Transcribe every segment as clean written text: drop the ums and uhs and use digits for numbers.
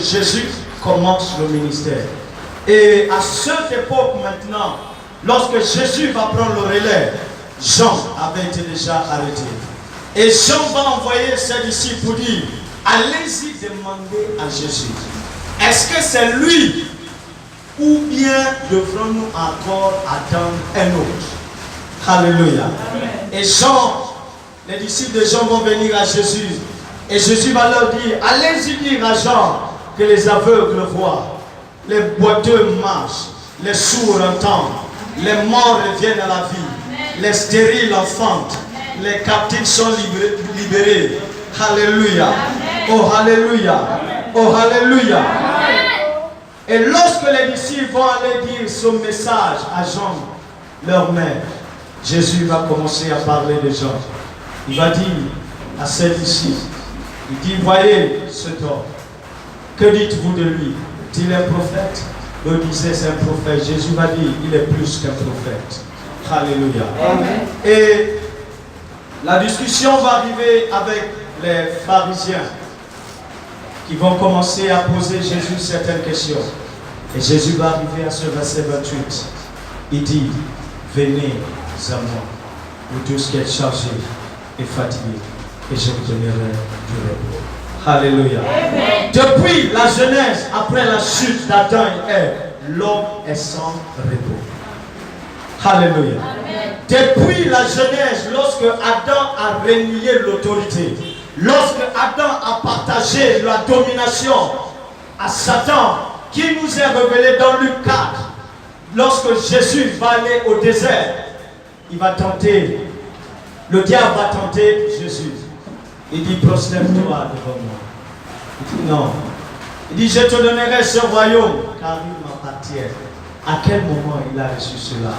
Jésus commence le ministère. Et à cette époque maintenant, lorsque Jésus va prendre le relais, Jean avait été déjà arrêté. Et Jean va envoyer ses disciples pour dire, allez-y demander à Jésus, est-ce que c'est lui ou bien devrons-nous encore attendre un autre? Alléluia. Et Jean, les disciples de Jean vont venir à Jésus. Et Jésus va leur dire, allez-y dire à Jean que les aveugles voient, les boiteux marchent, les sourds entendent, les morts reviennent à la vie, les stériles enfantent, les captifs sont libérés. Alléluia. Oh, alléluia. Oh, alléluia. Et lorsque les disciples vont aller dire ce message à Jean, leur mère, Jésus va commencer à parler de Jean. Il va dire à ses disciples, il dit, voyez cet homme, que dites-vous de lui? Est-il un prophète? Eux disaient c'est un prophète. Jésus va dire, il est plus qu'un prophète. Alléluia. Amen. Et la discussion va arriver avec les pharisiens qui vont commencer à poser Jésus certaines questions. Et Jésus va arriver à ce verset 28. Il dit, venez à moi, vous tous qui êtes chargés et fatigués, et je vous donnerai du repos. Alléluia. Amen. Depuis la Genèse, après la chute d'Adam et Ève, l'homme est sans repos. Alléluia. Amen. Depuis la Genèse, lorsque Adam a renié l'autorité, lorsque Adam a partagé la domination à Satan, qui nous est révélé dans Luc 4, lorsque Jésus va aller au désert, il va tenter, le diable va tenter Jésus. Il dit, prosterne-toi devant moi. Il dit, non. Il dit, je te donnerai ce royaume, car il m'appartient. À quel moment il a reçu cela?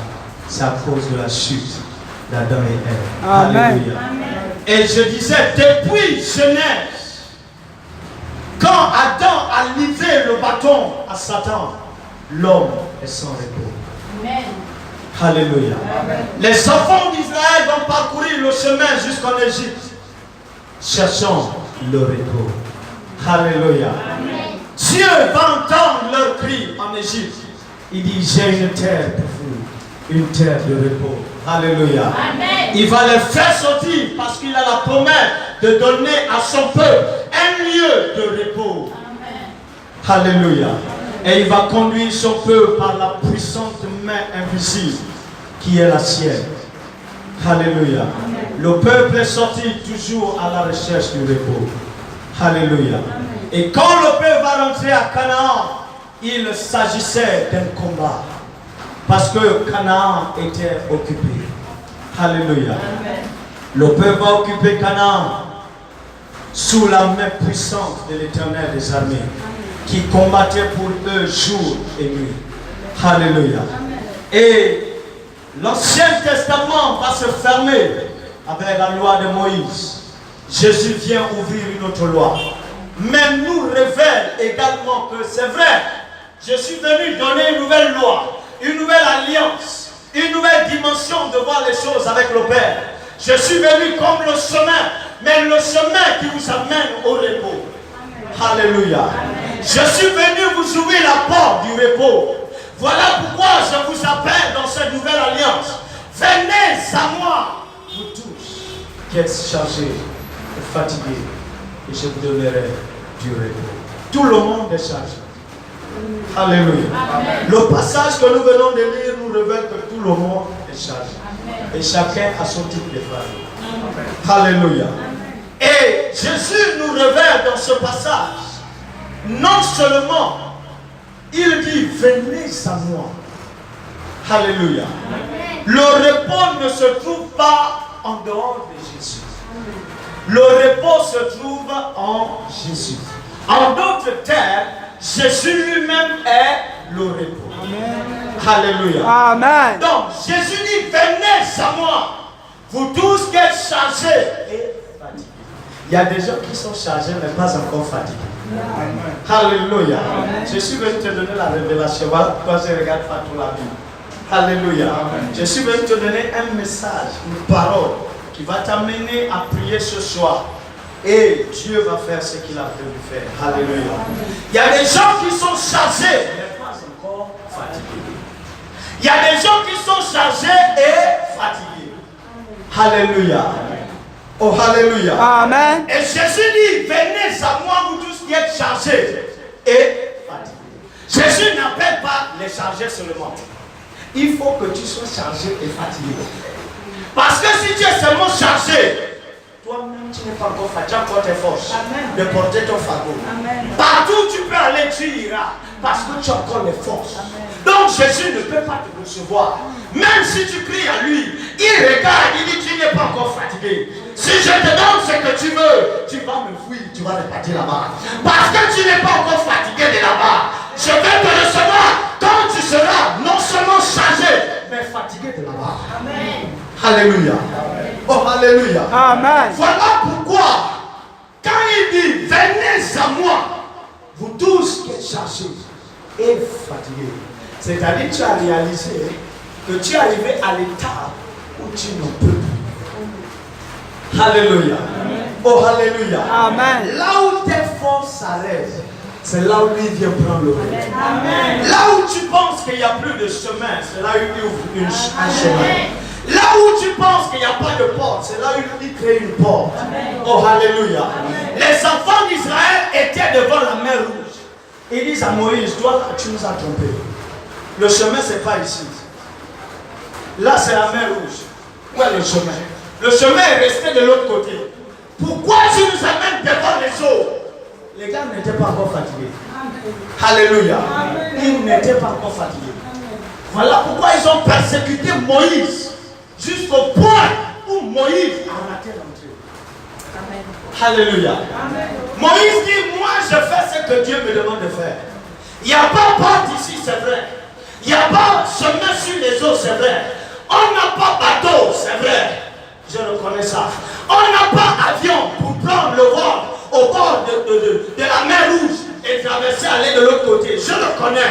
C'est à cause de la chute d'Adam et Ève. Alléluia. Et je disais, depuis Genèse, quand Adam a livré le bâton à Satan, l'homme est sans repos. Amen. Alléluia. Amen. Les enfants d'Israël vont parcourir le chemin jusqu'en Égypte, cherchant le repos. Alléluia. Amen. Dieu va entendre leur cri en Égypte. Il dit, j'ai une terre pour vous, une terre de repos. Alléluia. Amen. Il va les faire sortir parce qu'il a la promesse de donner à son peuple un lieu de repos. Amen. Alléluia. Et il va conduire son peuple par la puissante main invisible qui est la sienne. Alléluia. Amen. Le peuple est sorti toujours à la recherche du repos. Alléluia. Amen. Et quand le peuple va rentrer à Canaan, il s'agissait d'un combat. Parce que Canaan était occupé. Alléluia. Amen. Le peuple va occuper Canaan sous la main puissante de l'Éternel des armées, qui combattait pour eux jour et nuit. Alléluia. Amen. Et l'Ancien Testament va se fermer avec la loi de Moïse. Jésus vient ouvrir une autre loi. Mais nous révèle également que c'est vrai. Je suis venu donner une nouvelle loi, une nouvelle alliance, une nouvelle dimension de voir les choses avec le Père. Je suis venu comme le chemin, mais le chemin qui vous amène au repos. Amen. Alléluia. Amen. Je suis venu vous ouvrir la porte du repos. Voilà pourquoi je vous appelle dans cette nouvelle alliance. Venez à moi, vous tous qui êtes chargés et fatigués, et je vous donnerai du repos. Tout le monde est chargé. Alléluia. Amen. Le passage que nous venons de lire nous révèle que tout le monde est chargé. Amen. Et chacun a son type de fardeau. Alléluia. Amen. Et Jésus nous révèle dans ce passage, non seulement il dit venez à moi. Alléluia. Amen. Le repos ne se trouve pas en dehors de Jésus. Amen. Le repos se trouve en Jésus. En d'autres termes, Jésus lui-même est le repos. Amen. Alléluia. Amen. Donc, Jésus dit, venez à moi, vous tous qui êtes chargés et fatigués. Il y a des gens qui sont chargés, mais pas encore fatigués. Amen. Alléluia. Amen. Je suis venu te donner la révélation. Voilà pourquoi je regarde pas tout la Bible. Alléluia. Amen. Je suis venu te donner un message, une parole qui va t'amener à prier ce soir Et Dieu va faire ce qu'il a prévu faire. Alléluia. Il y a des gens qui sont chargés, mais pas encore fatigués. Il y a des gens qui sont chargés et fatigués. Alléluia. Oh, alléluia. Amen. Et Jésus dit, venez à moi, vous tous qui êtes chargés et fatigués. Jésus n'appelle pas les chargés seulement. Il faut que tu sois chargé et fatigué. Parce que si tu es seulement chargé, toi-même, tu n'es pas encore fatigué, tu as encore tes forces de porter ton fardeau. Partout où tu peux aller, tu iras. Parce que tu as encore les forces. Amen. Donc Jésus ne peut pas te recevoir. Même si tu cries à lui, il regarde, il dit tu n'es pas encore fatigué. Si je te donne ce que tu veux, tu vas me fuir, tu vas repartir là-bas. Parce que tu n'es pas encore fatigué de là-bas. Je vais te recevoir quand tu seras non seulement chargé, mais fatigué de là-bas. Amen. Alléluia. Oh, alléluia. Amen. Voilà pourquoi, quand il dit, venez à moi, vous tous qui êtes chargés et fatigués. C'est-à-dire que tu as réalisé que tu es arrivé à l'état où tu n'en peux plus. Alléluia. Oh, alléluia. Amen. Là où tes forces s'arrêtent, c'est là où lui vient prendre le relais. Là où tu penses qu'il n'y a plus de chemin, c'est là où il ouvre un chemin. Là où tu penses qu'il n'y a pas de porte, c'est là où il crée une porte. Amen. Oh, alléluia. Amen. Les enfants d'Israël étaient devant la mer Rouge. Ils disent à Moïse, toi là, tu nous as trompés. Le chemin, ce n'est pas ici. Là, c'est la mer Rouge. Où est le chemin? Le chemin est resté de l'autre côté. Pourquoi tu nous amènes devant les eaux? Les gars n'étaient pas encore fatigués. Amen. Alléluia. Amen. Ils n'étaient pas encore fatigués. Amen. Voilà pourquoi ils ont persécuté Moïse. Jusqu'au point où Moïse a raté l'entrée. Alléluia. Amen. Moïse dit, moi je fais ce que Dieu me demande de faire. Il n'y a pas porte ici, c'est vrai. Il n'y a pas chemin sur les eaux, c'est vrai. On n'a pas bateau, c'est vrai. Je reconnais ça. On n'a pas avion pour prendre le vol au bord de la mer Rouge et traverser, aller de l'autre côté. Je le connais.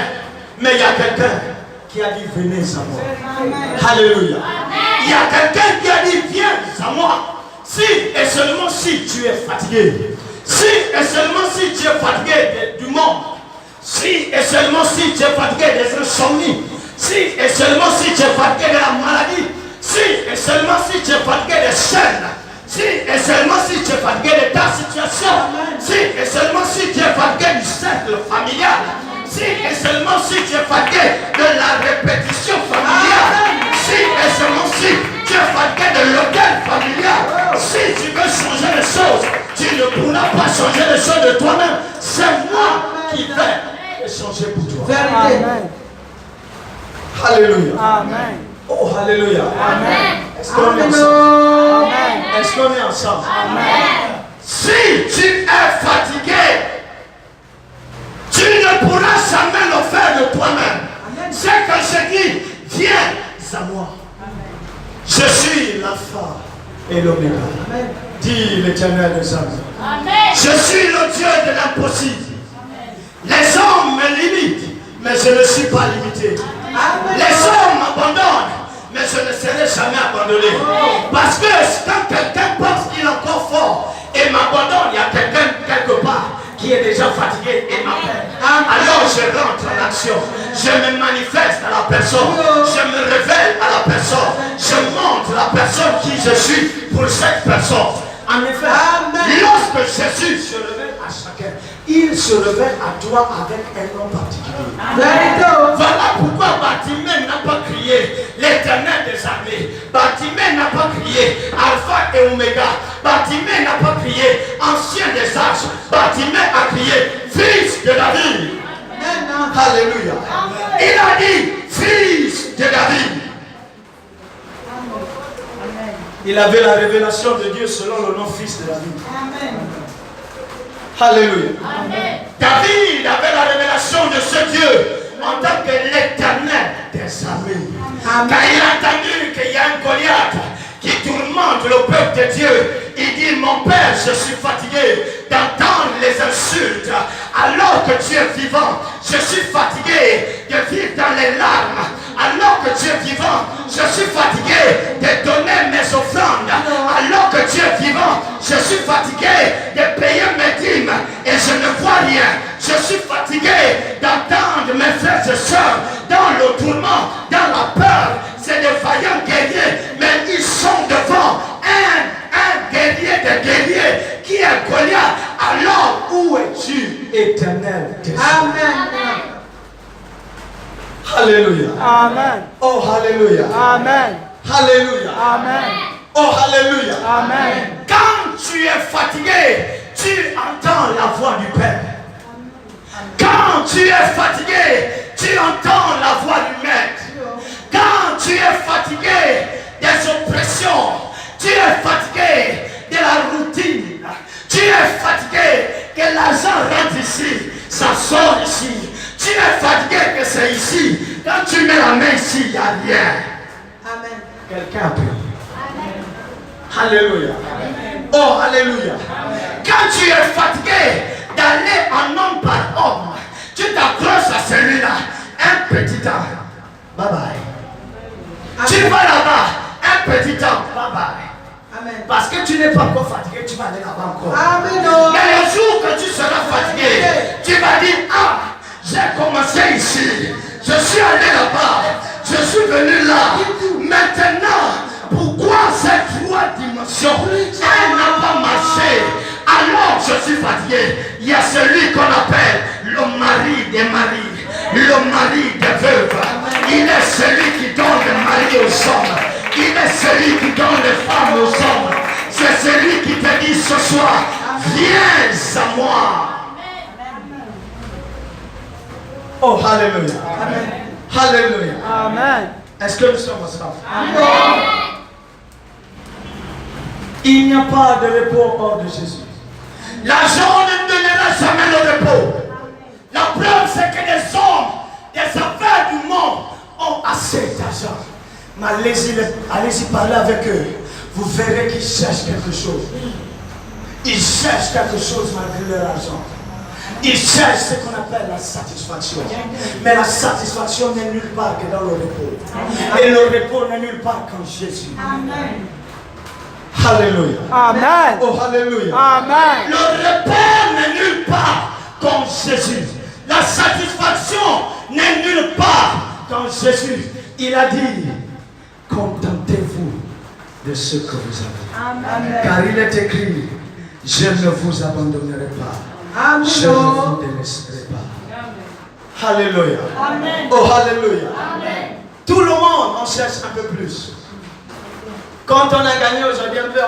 Mais il y a quelqu'un qui a dit, venez à moi. Amen. Alléluia. Amen. Il y a quelqu'un qui a dit, viens à moi. Si et seulement si tu es fatigué. Si et seulement si tu es fatigué du monde. Si et seulement si tu es fatigué des insomnies. Si et seulement si tu es fatigué de la maladie. Si et seulement si tu es fatigué des chaînes. Si et seulement si tu es fatigué de ta situation. Si et seulement si tu es fatigué du cercle familial. Si et seulement si tu es fatigué de la répétition familiale. Si et seulement si tu es fatigué de l'hôtel familial. Si tu veux changer les choses, tu ne pourras pas changer les choses de toi-même. C'est moi qui vais changer pour toi. Amen. Alléluia. Amen. Oh, alléluia. Amen. Est-ce qu'on est ensemble? Amen. Est-ce qu'on est ensemble? Amen. Si tu es fatigué, tu ne pourras jamais le faire de toi-même. C'est que je dis, viens à moi. Amen. Je suis l'alpha et l'oméga. Dit l'Éternel des armées. Je suis le Dieu de l'impossible. Les hommes me limitent, mais je ne suis pas limité. Amen. Les hommes m'abandonnent, mais je ne serai jamais abandonné. Parce que quand quelqu'un pense qu'il est encore fort et m'abandonne, il y a quelqu'un quelque part qui est déjà fatigué et m'appelle. Alors je rentre en action. Je me manifeste à la personne. Je me révèle à la personne. Je montre la personne qui je suis pour cette personne. En effet, lorsque Jésus se révèle à chacun, il se révèle à toi avec un nom particulier. Voilà pourquoi Bartimée n'a pas crié l'Éternel des armées. Bartimée n'a pas crié Alpha et Oméga. Bartimée n'a pas crié Ancien des âges. Bartimée a crié Fils de David. Alléluia. Il a dit Fils de David. Il avait la révélation de Dieu selon le nom Fils de David. Amen. Alléluia. Amen. David avait la révélation de ce Dieu en tant que l'Éternel des armées. Quand il a entendu qu'il y a un Goliath qui tourmente le peuple de Dieu, il dit, mon Père, je suis fatigué d'entendre les insultes alors que tu es vivant. Je suis fatigué de vivre dans les larmes Alors que Dieu est vivant, je suis fatigué de donner mes offrandes. Alors que Dieu est vivant, je suis fatigué de payer mes dîmes et je ne vois rien. Je suis fatigué d'attendre mes frères et sœurs dans le tourment, dans la peur. C'est des vaillants guerriers, mais ils sont devant un guerrier de guerriers qui est Goliath. Alors où es-tu, Éternel? Amen. Alléluia. Amen. Oh, Alléluia. Amen. Alléluia. Amen. Oh, Alléluia. Amen. Quand tu es fatigué, tu entends la voix du Père. Quand tu es fatigué, tu entends la voix du Maître. Quand tu es fatigué des oppressions, tu es fatigué de la routine, tu es fatigué que l'argent rentre ici, ça sort ici. Tu es fatigué que c'est ici. Quand tu mets la main ici, il n'y a rien. Amen. Quelqu'un peut. Alléluia. Oh, Alléluia. Quand tu es fatigué d'aller en homme par homme, tu t'approches à celui-là. Un petit temps. Bye bye. Tu vas là-bas. Un petit temps. Bye bye. Amen. Parce que tu n'es pas encore fatigué, tu vas aller là-bas encore. Amen. Mais le jour que tu seras fatigué, tu vas dire, ah, j'ai commencé ici. Je suis allé là-bas. Je suis venu là. Maintenant, pourquoi ces trois dimensions, elles n'ont pas marché? Alors je suis fatigué. Il y a celui qu'on appelle le mari des maris, le mari des veuves. Il est celui qui donne le mari aux hommes. Il est celui qui donne les femmes aux hommes. C'est celui qui te dit ce soir, viens à moi. Oh, Alléluia. Alléluia. Amen. Est-ce que nous sommes ensemble? Amen. Il n'y a pas de repos hors de Jésus. L'argent ne donnera jamais le repos. La preuve, c'est que les hommes, des affaires du monde, ont assez d'argent. Mais allez-y parler avec eux. Vous verrez qu'ils cherchent quelque chose. Ils cherchent quelque chose malgré leur argent. Ils cherchent ce qu'on appelle la satisfaction. Mais la satisfaction n'est nulle part que dans le repos. Et le repos n'est nulle part qu'en Jésus. Amen. Alléluia. Amen. Oh, Alléluia. Amen. Le repos n'est nulle part qu'en Jésus. La satisfaction n'est nulle part qu'en Jésus. Il a dit, contentez-vous de ce que vous avez. Amen. Car il est écrit, je ne vous abandonnerai pas. Amen. Je ne vous délaisserai pas. Alléluia. Amen. Oh, Alléluia. Amen. Tout le monde en cherche un peu plus. Quand on a gagné aujourd'hui un peu,